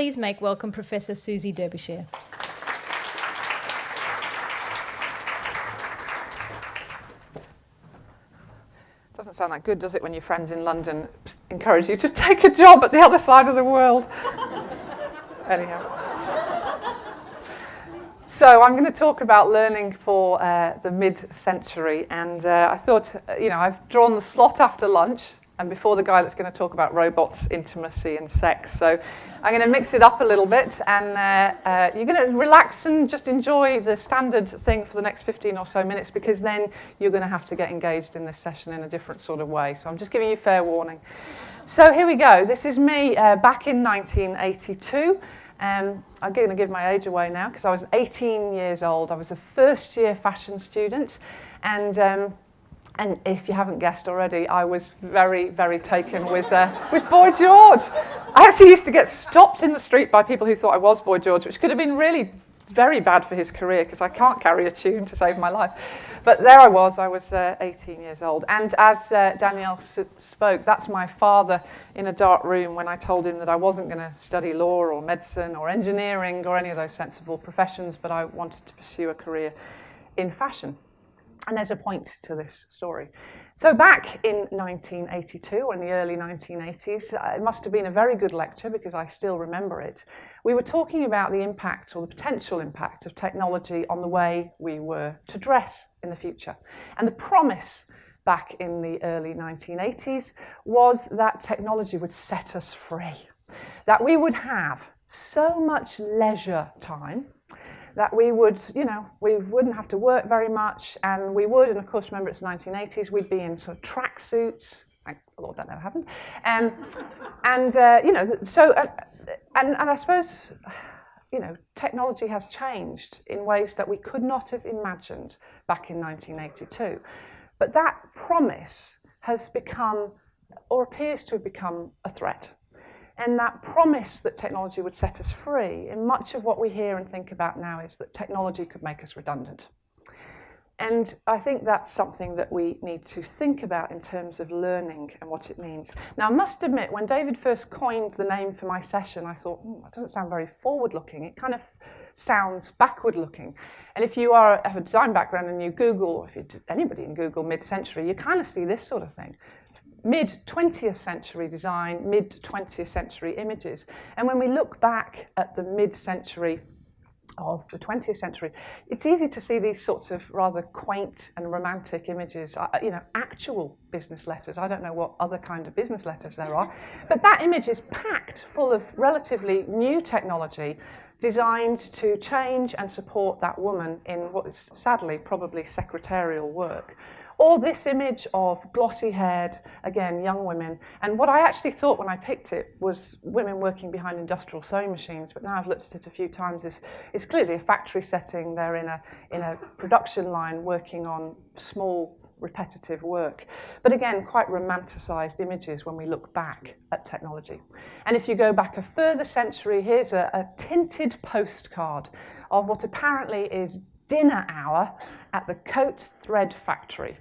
please make welcome Professor Suzi Derbyshire. Doesn't sound that good, does it, when your friends in London encourage you to take a job at the other side of the world? Anyhow. So I'm going to talk about learning for the mid-century, and I thought, I've drawn the slot after lunch and before the guy that's going to talk about robots, intimacy and sex. So I'm going to mix it up a little bit, and you're going to relax and just enjoy the standard thing for the next 15 or so minutes, because then you're going to have to get engaged in this session in a different sort of way. So I'm just giving you fair warning. So here we go. This is me back in 1982. I'm going to give my age away now because I was 18 years old. I was a first-year fashion student, and if you haven't guessed already, I was very, very taken with Boy George. I actually used to get stopped in the street by people who thought I was Boy George, which could have been really very bad for his career because I can't carry a tune to save my life. But there I was 18 years old. And as Danielle spoke, that's my father in a dark room when I told him that I wasn't going to study law or medicine or engineering or any of those sensible professions, but I wanted to pursue a career in fashion. And there's a point to this story. So back in 1982, or in the early 1980s, it must have been a very good lecture because I still remember it. We were talking about the impact or the potential impact of technology on the way we were to dress in the future. And the promise back in the early 1980s was that technology would set us free, that we would have so much leisure time that we would, we wouldn't have to work very much, and we would, and of course, remember it's the 1980s, we'd be in sort of tracksuits. Thank the Lord that never happened. And I suppose, technology has changed in ways that we could not have imagined back in 1982. But that promise has become, or appears to have become, a threat. And that promise that technology would set us free, in much of what we hear and think about now, is that technology could make us redundant. And I think that's something that we need to think about in terms of learning and what it means. Now, I must admit, when David first coined the name for my session, I thought, that doesn't sound very forward-looking. It kind of sounds backward-looking. And if you have a design background and you Google, or if anybody in Google mid-century, you kind of see this sort of thing. Mid-20th century design, mid-20th century images. And when we look back at the mid-century of the 20th century, it's easy to see these sorts of rather quaint and romantic images, actual business letters. I don't know what other kind of business letters there are, but that image is packed full of relatively new technology designed to change and support that woman in what is sadly probably secretarial work. Or this image of glossy-haired, again, young women. And what I actually thought when I picked it was women working behind industrial sewing machines, but now I've looked at it a few times. It's clearly a factory setting. They're in a production line working on small, repetitive work. But again, quite romanticized images when we look back at technology. And if you go back a further century, here's a tinted postcard of what apparently is dinner hour at the Coates thread factory.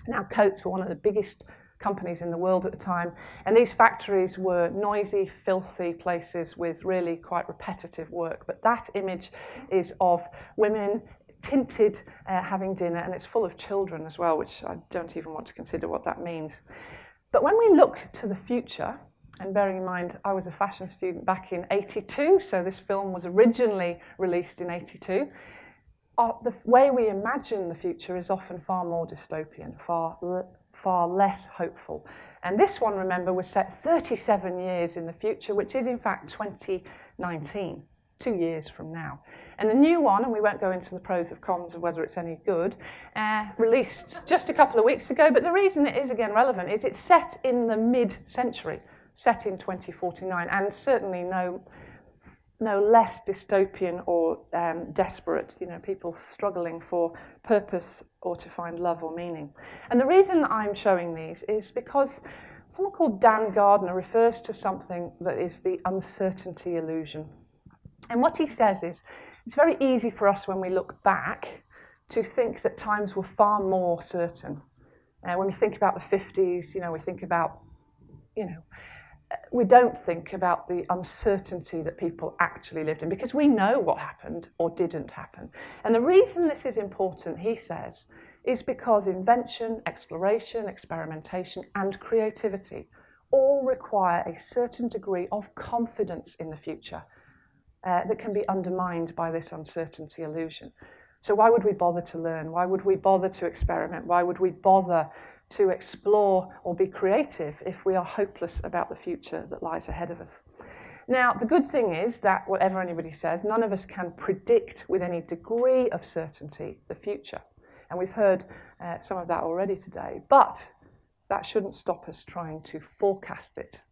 Now, Coates were one of the biggest companies in the world at the time, and these factories were noisy, filthy places with really quite repetitive work. But that image is of women tinted having dinner, and it's full of children as well, which I don't even want to consider what that means. But when we look to the future, and bearing in mind I was a fashion student back in 82, so this film was originally released in 82, the way we imagine the future is often far more dystopian, far less hopeful. And this one, remember, was set 37 years in the future, which is in fact 2019, 2 years from now. And the new one, and we won't go into the pros and cons of whether it's any good, released just a couple of weeks ago. But the reason it is again relevant is it's set in the mid-century, set in 2049, and certainly no less dystopian or desperate, people struggling for purpose or to find love or meaning. And the reason I'm showing these is because someone called Dan Gardner refers to something that is the uncertainty illusion. And what he says is, it's very easy for us when we look back to think that times were far more certain. When we think about the 50s, we think about, we don't think about the uncertainty that people actually lived in, because we know what happened or didn't happen. And the reason this is important, he says, is because invention, exploration, experimentation, and creativity all require a certain degree of confidence in the future that can be undermined by this uncertainty illusion. So why would we bother to learn? Why would we bother to experiment? Why would we bother to explore or be creative if we are hopeless about the future that lies ahead of us? Now, the good thing is that whatever anybody says, none of us can predict with any degree of certainty the future. And we've heard some of that already today, but that shouldn't stop us trying to forecast it.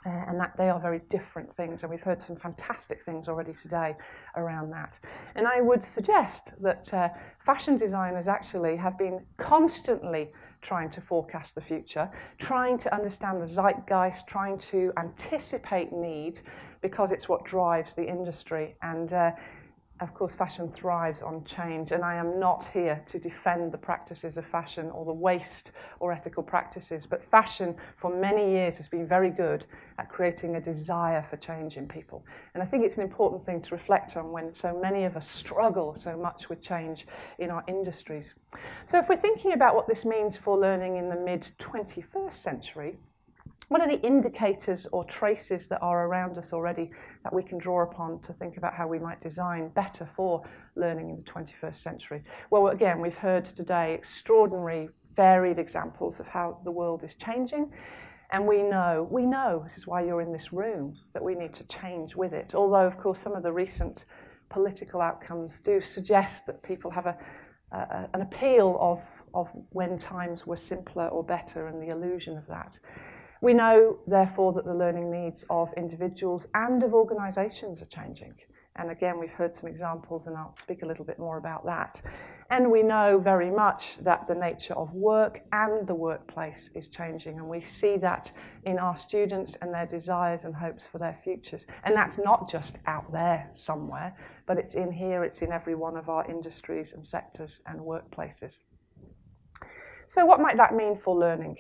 And that they are very different things, and we've heard some fantastic things already today around that. And I would suggest that fashion designers actually have been constantly trying to forecast the future, trying to understand the zeitgeist, trying to anticipate need, because it's what drives the industry. And of course, fashion thrives on change, and I am not here to defend the practices of fashion or the waste or ethical practices, but fashion for many years has been very good at creating a desire for change in people. And I think it's an important thing to reflect on when so many of us struggle so much with change in our industries. So if we're thinking about what this means for learning in the mid-21st century, what are the indicators or traces that are around us already that we can draw upon to think about how we might design better for learning in the 21st century? Well, again, we've heard today extraordinary, varied examples of how the world is changing. And we know, this is why you're in this room, that we need to change with it. Although, of course, some of the recent political outcomes do suggest that people have an appeal of when times were simpler or better and the illusion of that. We know, therefore, that the learning needs of individuals and of organisations are changing. And again, we've heard some examples, and I'll speak a little bit more about that. And we know very much that the nature of work and the workplace is changing, and we see that in our students and their desires and hopes for their futures. And that's not just out there somewhere, but it's in here, it's in every one of our industries and sectors and workplaces. So what might that mean for learning?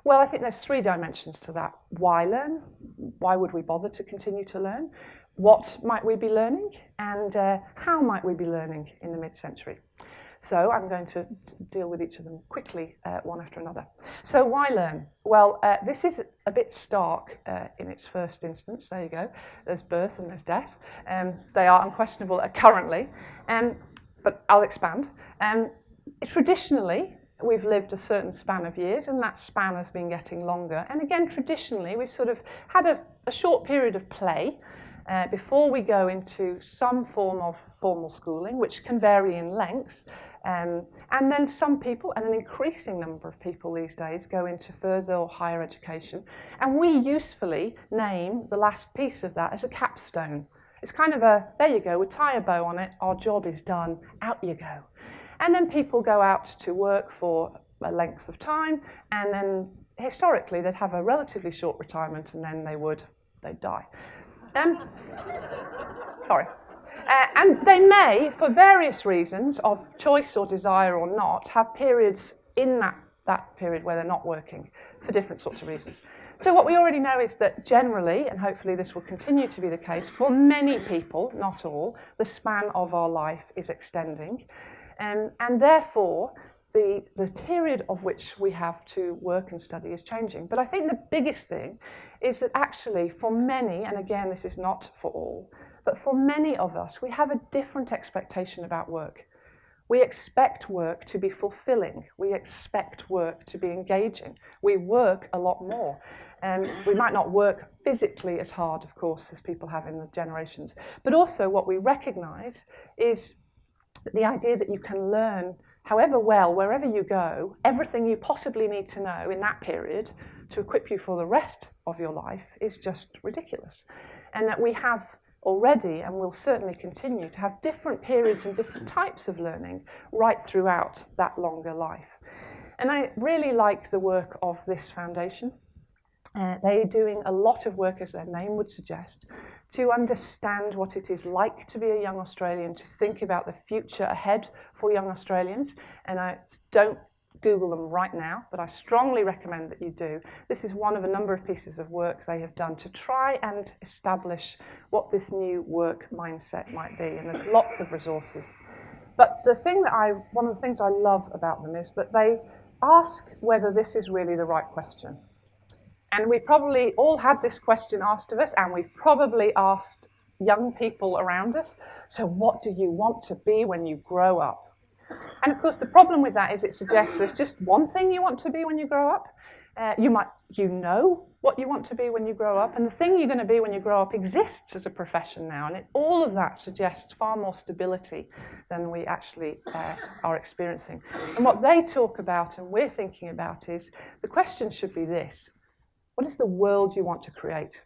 Well, I think there's three dimensions to that. Why learn? Why would we bother to continue to learn? What might we be learning? And how might we be learning in the mid-century? So I'm going to deal with each of them quickly, one after another. So why learn? Well, this is a bit stark in its first instance. There you go. There's birth and there's death. They are unquestionable currently, but I'll expand. Traditionally, we've lived a certain span of years, and that span has been getting longer. And again, traditionally, we've sort of had a short period of play before we go into some form of formal schooling, which can vary in length. And then some people, and an increasing number of people these days, go into further or higher education. And we usefully name the last piece of that as a capstone. It's kind of there you go, we tie a bow on it, our job is done, out you go. And then people go out to work for a length of time, and then historically they'd have a relatively short retirement, and then they'd die. Sorry. And they may, for various reasons of choice or desire or not, have periods in that period where they're not working for different sorts of reasons. So what we already know is that generally, and hopefully this will continue to be the case, for many people, not all, the span of our life is extending. And therefore, the period of which we have to work and study is changing. But I think the biggest thing is that actually for many, and again this is not for all, but for many of us, we have a different expectation about work. We expect work to be fulfilling. We expect work to be engaging. We work a lot more. We might not work physically as hard, of course, as people have in the generations. But also what we recognise is the idea that you can learn however well, wherever you go, everything you possibly need to know in that period to equip you for the rest of your life is just ridiculous. And that we have already, and will certainly continue, to have different periods and different types of learning right throughout that longer life. And I really like the work of this foundation. They're doing a lot of work, as their name would suggest, to understand what it is like to be a young Australian, to think about the future ahead for young Australians. And I don't Google them right now, but I strongly recommend that you do. This is one of a number of pieces of work they have done to try and establish what this new work mindset might be, and there's lots of resources. But one of the things I love about them is that they ask whether this is really the right question. And we probably all had this question asked of us, and we've probably asked young people around us, so what do you want to be when you grow up? And of course, the problem with that is it suggests there's just one thing you want to be when you grow up. You know what you want to be when you grow up, and the thing you're going to be when you grow up exists as a profession now, and all of that suggests far more stability than we actually are experiencing. And what they talk about and we're thinking about is the question should be this: what is the world you want to create?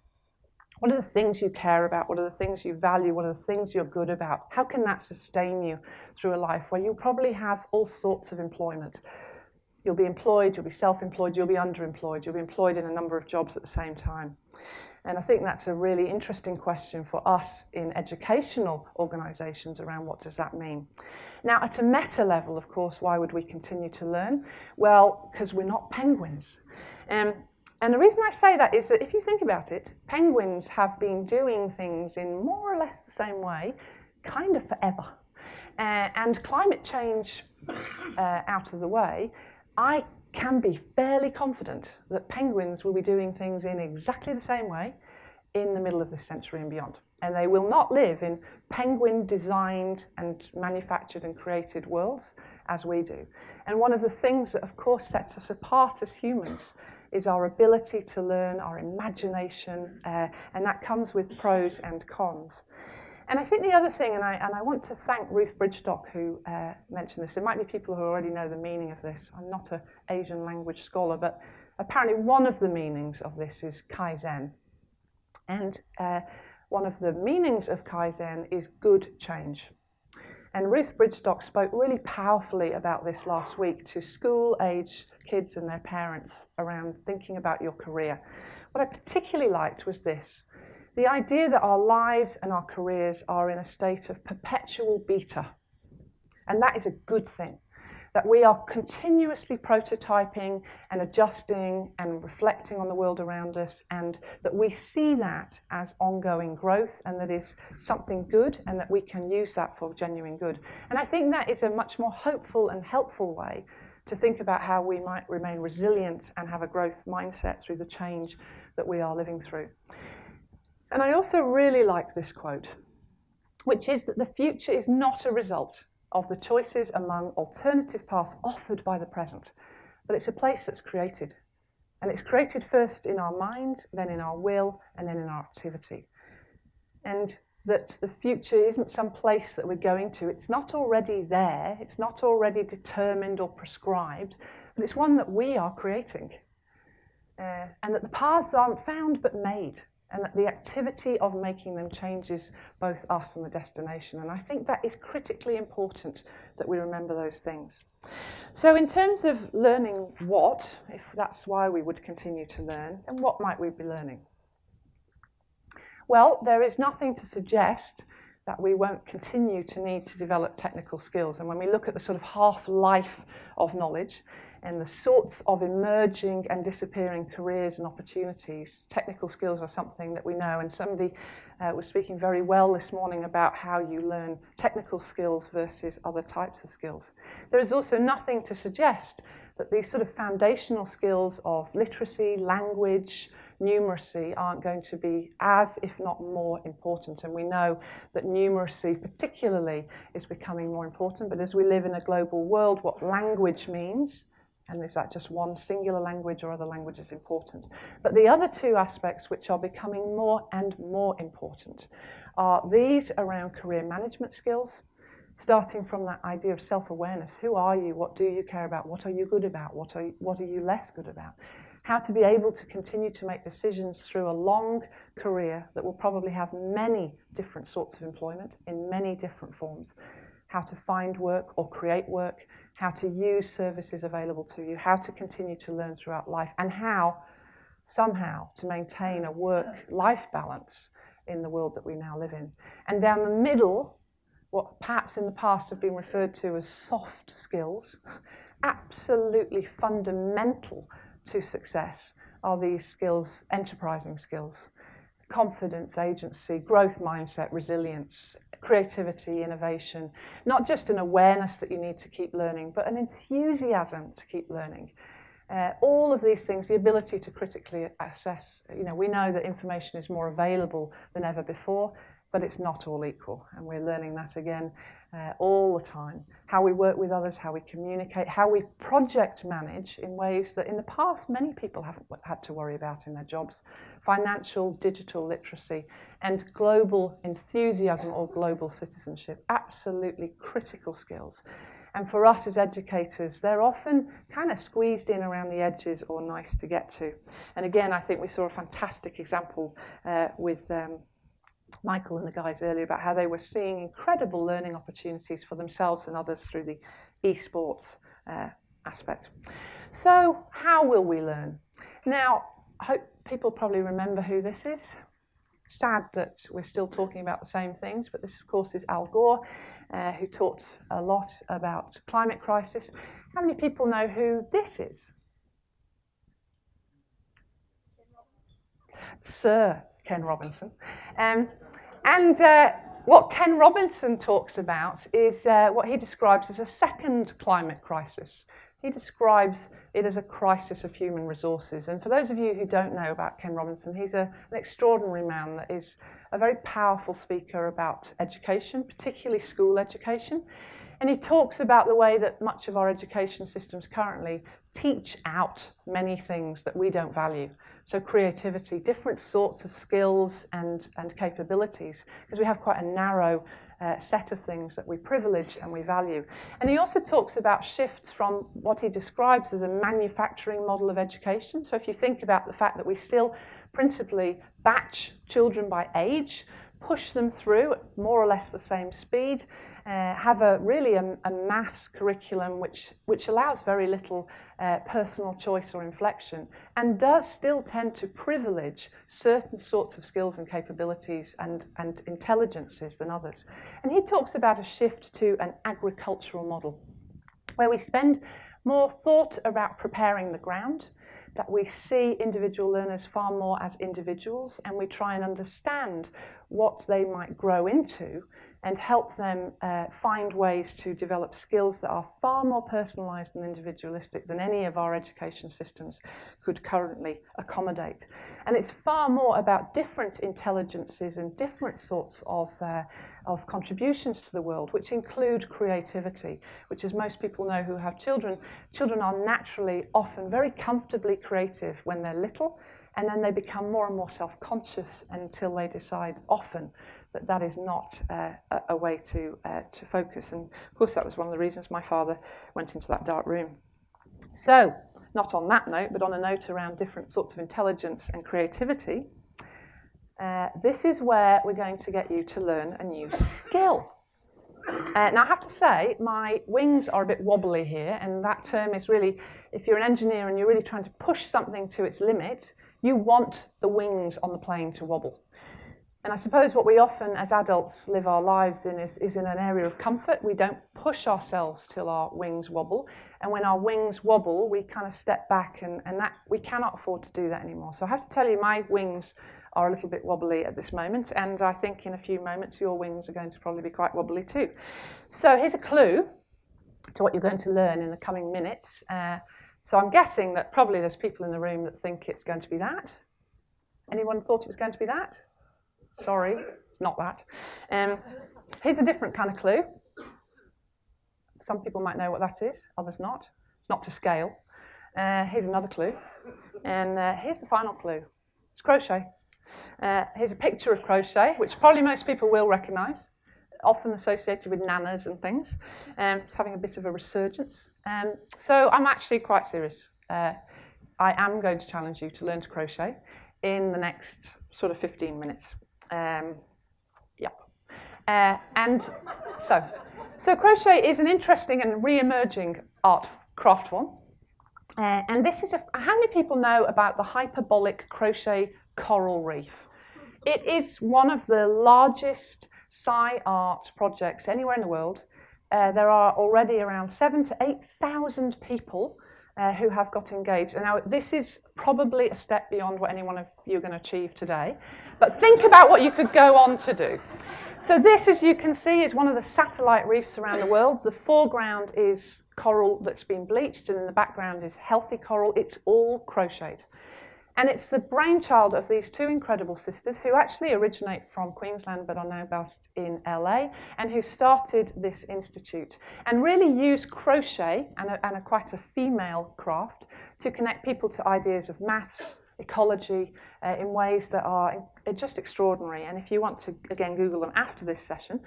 What are the things you care about? What are the things you value? What are the things you're good about? How can that sustain you through a life where you'll probably have all sorts of employment? You'll be employed, you'll be self-employed, you'll be underemployed, you'll be employed in a number of jobs at the same time. And I think that's a really interesting question for us in educational organisations around what does that mean. Now, at a meta level, of course, why would we continue to learn? Well, because we're not penguins. And the reason I say that is that if you think about it, penguins have been doing things in more or less the same way kind of forever. And climate change out of the way, I can be fairly confident that penguins will be doing things in exactly the same way in the middle of this century and beyond. And they will not live in penguin-designed and manufactured and created worlds as we do. And one of the things that, of course, sets us apart as humans is our ability to learn, our imagination, and that comes with pros and cons. And I think the other thing, and I want to thank Ruth Bridgestock who mentioned this. There might be people who already know the meaning of this. I'm not an Asian language scholar, but apparently one of the meanings of this is Kaizen. And one of the meanings of Kaizen is good change. And Ruth Bridgestock spoke really powerfully about this last week to school-age kids and their parents around thinking about your career. What I particularly liked was this: the idea that our lives and our careers are in a state of perpetual beta. And that is a good thing, that we are continuously prototyping and adjusting and reflecting on the world around us, and that we see that as ongoing growth, and that is something good, and that we can use that for genuine good. And I think that is a much more hopeful and helpful way to think about how we might remain resilient and have a growth mindset through the change that we are living through. And I also really like this quote, which is that the future is not a result of the choices among alternative paths offered by the present, but it's a place that's created. And it's created first in our mind, then in our will, and then in our activity. And that the future isn't some place that we're going to. It's not already there. It's not already determined or prescribed, but it's one that we are creating. And that the paths aren't found but made, and that the activity of making them changes both us and the destination. And I think that is critically important that we remember those things. So in terms of learning what, if that's why we would continue to learn, and what might we be learning? Well, there is nothing to suggest that we won't continue to need to develop technical skills. And when we look at the sort of half-life of knowledge and the sorts of emerging and disappearing careers and opportunities, technical skills are something that we know. And somebody was speaking very well this morning about how you learn technical skills versus other types of skills. There is also nothing to suggest that these sort of foundational skills of literacy, language, numeracy aren't going to be as, if not more, important. And we know that numeracy particularly is becoming more important, but as we live in a global world, what language means, and is that just one singular language or other languages important? But the other two aspects which are becoming more and more important are these around career management skills, starting from that idea of self-awareness. Who are you? What do you care about? What are you good about? What are you less good about? How to be able to continue to make decisions through a long career that will probably have many different sorts of employment in many different forms. How to find work or create work, how to use services available to you, how to continue to learn throughout life, and how somehow to maintain a work-life balance in the world that we now live in. And down the middle, what perhaps in the past have been referred to as soft skills, absolutely fundamental to success are these skills, enterprising skills. Confidence, agency, growth mindset, resilience, creativity, innovation, not just an awareness that you need to keep learning, but an enthusiasm to keep learning. All of these things, the ability to critically assess, we know that information is more available than ever before, but it's not all equal, and we're learning that again all the time. How we work with others, how we communicate, how we project manage in ways that in the past many people haven't had to worry about in their jobs. Financial, digital literacy, and global enthusiasm or global citizenship, absolutely critical skills. And for us as educators, they're often kind of squeezed in around the edges or nice to get to. And again, I think we saw a fantastic example with Michael and the guys earlier about how they were seeing incredible learning opportunities for themselves and others through the esports aspect. So how will we learn? Now, I hope people probably remember who this is. Sad that we're still talking about the same things, but this of course is Al Gore, who talked a lot about climate crisis. How many people know who this is? Sir Ken Robinson. What Ken Robinson talks about is what he describes as a second climate crisis. He describes it as a crisis of human resources. And for those of you who don't know about Ken Robinson, he's an extraordinary man that is a very powerful speaker about education, particularly school education. And he talks about the way that much of our education systems currently teach out many things that we don't value. So creativity, different sorts of skills and capabilities, because we have quite a narrow set of things that we privilege and we value. And he also talks about shifts from what he describes as a manufacturing model of education. So if you think about the fact that we still principally batch children by age, push them through at more or less the same speed, have a mass curriculum which allows very little personal choice or inflection, and does still tend to privilege certain sorts of skills and capabilities and intelligences than others. And he talks about a shift to an agricultural model, where we spend more thought about preparing the ground, that we see individual learners far more as individuals, and we try and understand what they might grow into and help them find ways to develop skills that are far more personalised and individualistic than any of our education systems could currently accommodate. And it's far more about different intelligences and different sorts of contributions to the world, which include creativity, which, as most people know who have children are naturally often very comfortably creative when they're little, and then they become more and more self-conscious until they decide often that that is not a way to focus. And of course that was one of the reasons my father went into that dark room. So, not on that note, but on a note around different sorts of intelligence and creativity, this is where we're going to get you to learn a new skill. Now I have to say, my wings are a bit wobbly here, and that term is really, if you're an engineer and you're really trying to push something to its limit, you want the wings on the plane to wobble. And I suppose what we often, as adults, live our lives in is in an area of comfort. We don't push ourselves till our wings wobble. And when our wings wobble, we kind of step back, and that we cannot afford to do that anymore. So I have to tell you, my wings are a little bit wobbly at this moment, and I think in a few moments your wings are going to probably be quite wobbly too. So here's a clue to what you're going to learn in the coming minutes. So I'm guessing that probably there's people in the room that think it's going to be that. Anyone thought it was going to be that? Sorry, it's not that. Here's a different kind of clue. Some people might know what that is, others not. It's not to scale. Here's another clue. And here's the final clue. It's crochet. Here's a picture of crochet, which probably most people will recognise, often associated with nanas and things. It's having a bit of a resurgence. So I'm actually quite serious. I am going to challenge you to learn to crochet in the next sort of 15 minutes. So crochet is an interesting and re-emerging craft form. And this is how many people know about the Hyperbolic Crochet coral reef? It is one of the largest sci-art projects anywhere in the world. there are already around 7,000 to 8,000 people who have got engaged. And now this is probably a step beyond what any one of you are going to achieve today. But think about what you could go on to do. So this, as you can see, is one of the satellite reefs around the world. The foreground is coral that's been bleached, and in the background is healthy coral. It's all crocheted. And it's the brainchild of these two incredible sisters who actually originate from Queensland but are now based in LA, and who started this institute and really use crochet and quite a female craft to connect people to ideas of maths, ecology, in ways that are just extraordinary. And if you want to, again, Google them after this session,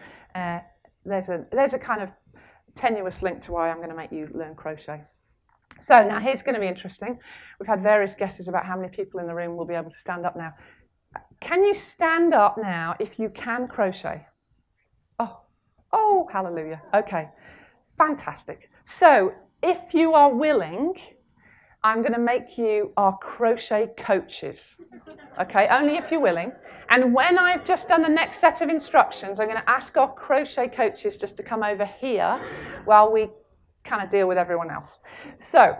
there's a kind of tenuous link to why I'm going to make you learn crochet. So now here's going to be interesting. We've had various guesses about how many people in the room will be able to stand up now. Can you stand up now if you can crochet? Oh, hallelujah. Okay, fantastic. So if you are willing, I'm going to make you our crochet coaches. Okay, only if you're willing. And when I've just done the next set of instructions, I'm going to ask our crochet coaches just to come over here while we kind of deal with everyone else. So,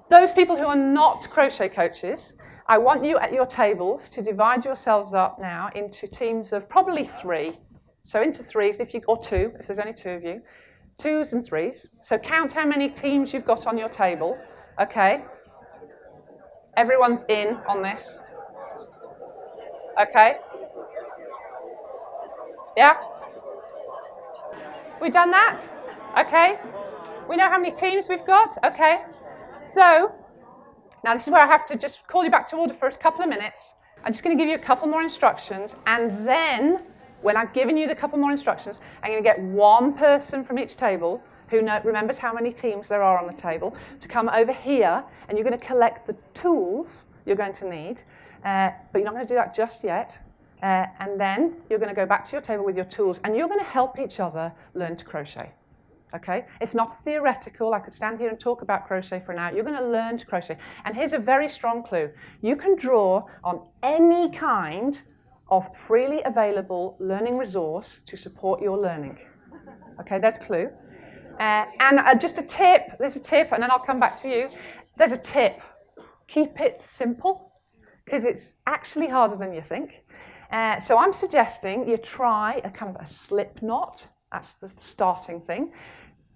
those people who are not crochet coaches, I want you at your tables to divide yourselves up now into teams of probably 3. So into 3s, or 2, if there's only 2 of you. 2s and 3s. So count how many teams you've got on your table. Okay. Everyone's in on this. Okay. Yeah? We done that? Okay. We know how many teams we've got? Okay. So, now this is where I have to just call you back to order for a couple of minutes. I'm just going to give you a couple more instructions, and then, when I've given you the couple more instructions, I'm going to get one person from each table who remembers how many teams there are on the table to come over here, and you're going to collect the tools you're going to need, but you're not going to do that just yet. And then you're going to go back to your table with your tools, and you're going to help each other learn to crochet. Okay? It's not theoretical. I could stand here and talk about crochet for an hour. You're going to learn to crochet. And here's a very strong clue. You can draw on any kind of freely available learning resource to support your learning. Okay, there's a clue. And just a tip. There's a tip, and then I'll come back to you. There's a tip. Keep it simple, because it's actually harder than you think. So I'm suggesting you try a kind of a slip knot. That's the starting thing.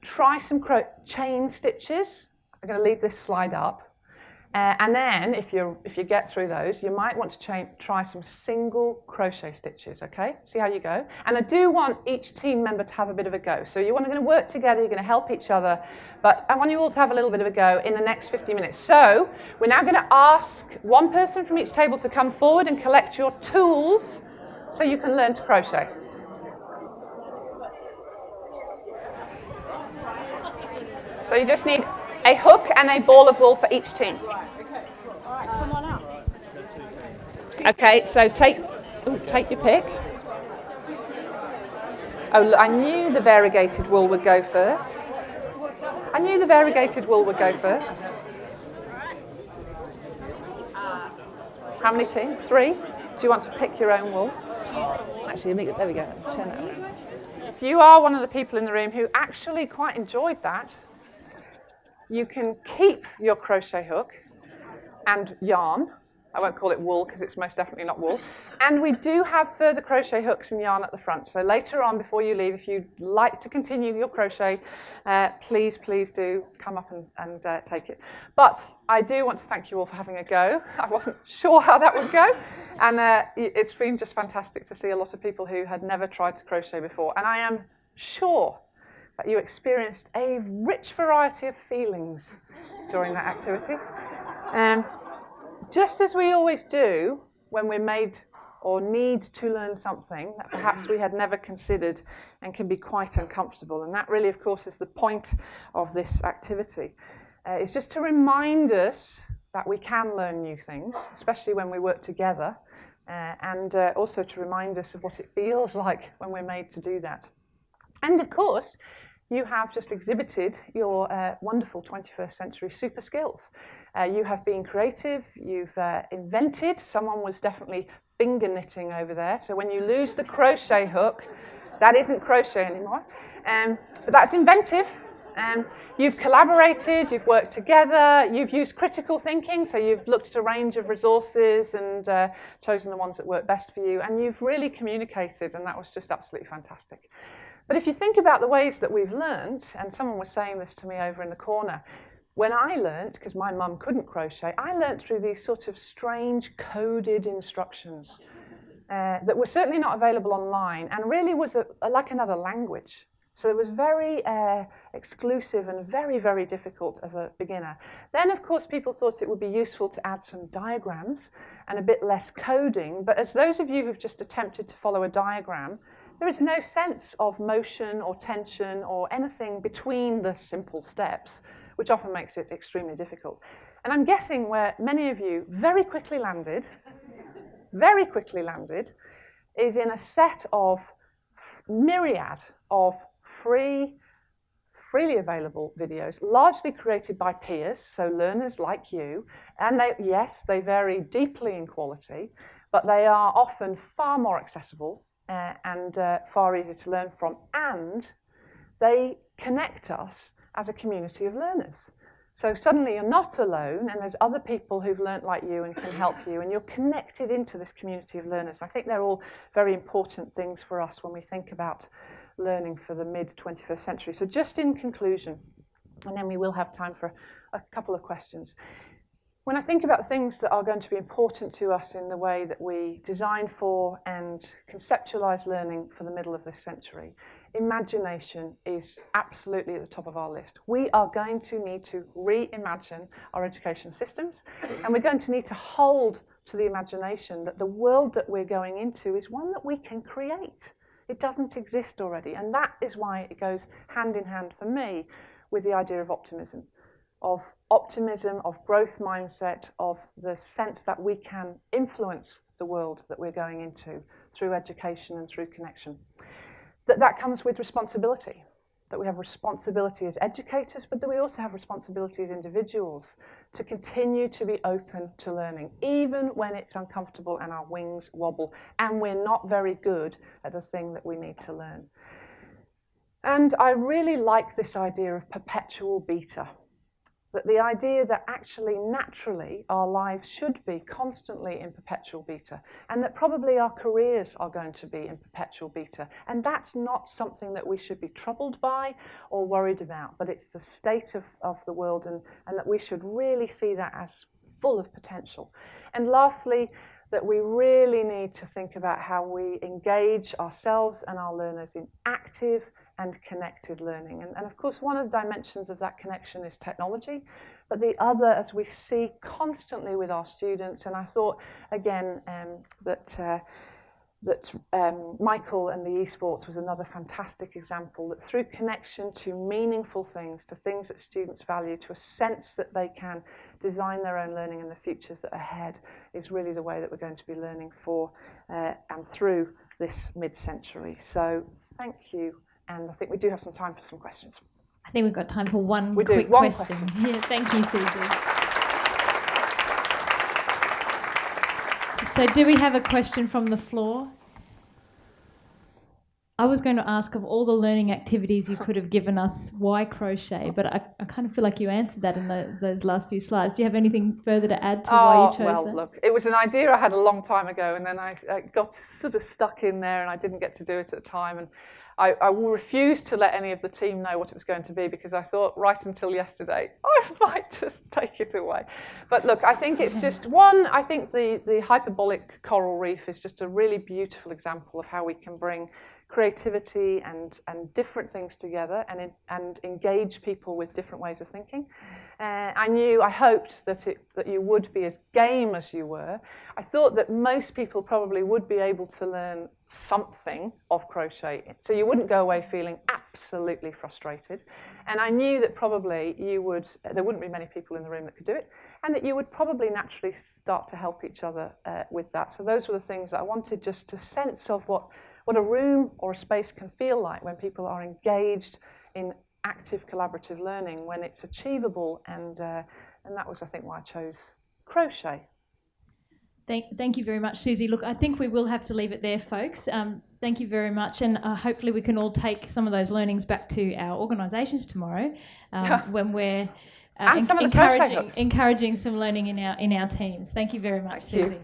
Try some chain stitches. I'm going to leave this slide up. And then, if you get through those, you might want to try some single crochet stitches, okay? See how you go. And I do want each team member to have a bit of a go. So you're going to work together, you're going to help each other, but I want you all to have a little bit of a go in the next 50 minutes. So we're now going to ask one person from each table to come forward and collect your tools so you can learn to crochet. So you just need a hook and a ball of wool for each team. Come on up. Okay, so take your pick. Oh, I knew the variegated wool would go first. I knew the variegated wool would go first. How many teams? 3? Do you want to pick your own wool? Actually, there we go. Turn that around. If you are one of the people in the room who actually quite enjoyed that, you can keep your crochet hook and yarn. I won't call it wool because it's most definitely not wool. And we do have further crochet hooks and yarn at the front. So later on, before you leave, if you'd like to continue your crochet, please do come up and take it. But I do want to thank you all for having a go. I wasn't sure how that would go. And it's been just fantastic to see a lot of people who had never tried to crochet before. And I am sure that you experienced a rich variety of feelings during that activity. Just as we always do when we're made or need to learn something that perhaps we had never considered and can be quite uncomfortable. And that really, of course, is the point of this activity. It's just to remind us that we can learn new things, especially when we work together, and also to remind us of what it feels like when we're made to do that. And of course, you have just exhibited your wonderful 21st century super skills. You have been creative, you've invented. Someone was definitely finger knitting over there. So when you lose the crochet hook, That isn't crochet anymore. But that's inventive. You've collaborated, you've worked together, you've used critical thinking, so you've looked at a range of resources and chosen the ones that work best for you, and you've really communicated, and that was just absolutely fantastic. But if you think about the ways that we've learned, and someone was saying this to me over in the corner, when I learnt, because my mum couldn't crochet, I learnt through these sort of strange coded instructions that were certainly not available online and really was like another language. So it was very exclusive and very, very difficult as a beginner. Then, of course, people thought it would be useful to add some diagrams and a bit less coding. But as those of you who've just attempted to follow a diagram, there is no sense of motion or tension or anything between the simple steps, which often makes it extremely difficult. And I'm guessing where many of you very quickly landed, is in a set of myriad of freely available videos, largely created by peers, so learners like you. And they vary deeply in quality, but they are often far more accessible and far easier to learn from. And they connect us as a community of learners. So suddenly you're not alone, and there's other people who've learnt like you and can help you, and you're connected into this community of learners. I think they're all very important things for us when we think about learning for the mid-21st century. So just in conclusion, and then we will have time for a couple of questions. When I think about the things that are going to be important to us in the way that we design for and conceptualize learning for the middle of this century, imagination is absolutely at the top of our list. We are going to need to reimagine our education systems, and we're going to need to hold to the imagination that the world that we're going into is one that we can create. It doesn't exist already, and that is why it goes hand in hand for me with the idea of optimism, of growth mindset, of the sense that we can influence the world that we're going into through education and through connection. That comes with responsibility, that we have responsibility as educators, but that we also have responsibility as individuals to continue to be open to learning, even when it's uncomfortable and our wings wobble and we're not very good at the thing that we need to learn. And I really like this idea of perpetual beta, that the idea that actually naturally our lives should be constantly in perpetual beta, and that probably our careers are going to be in perpetual beta. And that's not something that we should be troubled by or worried about, but it's the state of the world, and that we should really see that as full of potential. And lastly, that we really need to think about how we engage ourselves and our learners in active and connected learning. And of course, one of the dimensions of that connection is technology, but the other, as we see constantly with our students, and I thought, again, that Michael and the esports was another fantastic example, that through connection to meaningful things, to things that students value, to a sense that they can design their own learning and the futures that are ahead, is really the way that we're going to be learning for and through this mid-century. So thank you. And I think we do have some time for some questions. I think we've got time for one quick question. Yeah, thank you, Suzi. So do we have a question from the floor? I was going to ask, of all the learning activities you could have given us, why crochet? But I kind of feel like you answered that in those last few slides. Do you have anything further to add to why you chose that? Well, look, it was an idea I had a long time ago, and then I got sort of stuck in there, and I didn't get to do it at the time. And I refused to let any of the team know what it was going to be, because I thought right until yesterday, I might just take it away. But look, I think it's just one, I think the hyperbolic coral reef is just a really beautiful example of how we can bring creativity and different things together and engage people with different ways of thinking. I hoped that you would be as game as you were. I thought that most people probably would be able to learn something of crochet, so you wouldn't go away feeling absolutely frustrated. And I knew that probably there wouldn't be many people in the room that could do it, and that you would probably naturally start to help each other with that. So those were the things that I wanted, just to sense of what a room or a space can feel like when people are engaged in active collaborative learning, when it's achievable, and that was, I think, why I chose crochet. Thank you very much, Suzi. Look, I think we will have to leave it there, folks. Thank you very much, and hopefully we can all take some of those learnings back to our organisations tomorrow when we're and some of the crochet hooks. encouraging some learning in our teams. Thank you very much, Suzi.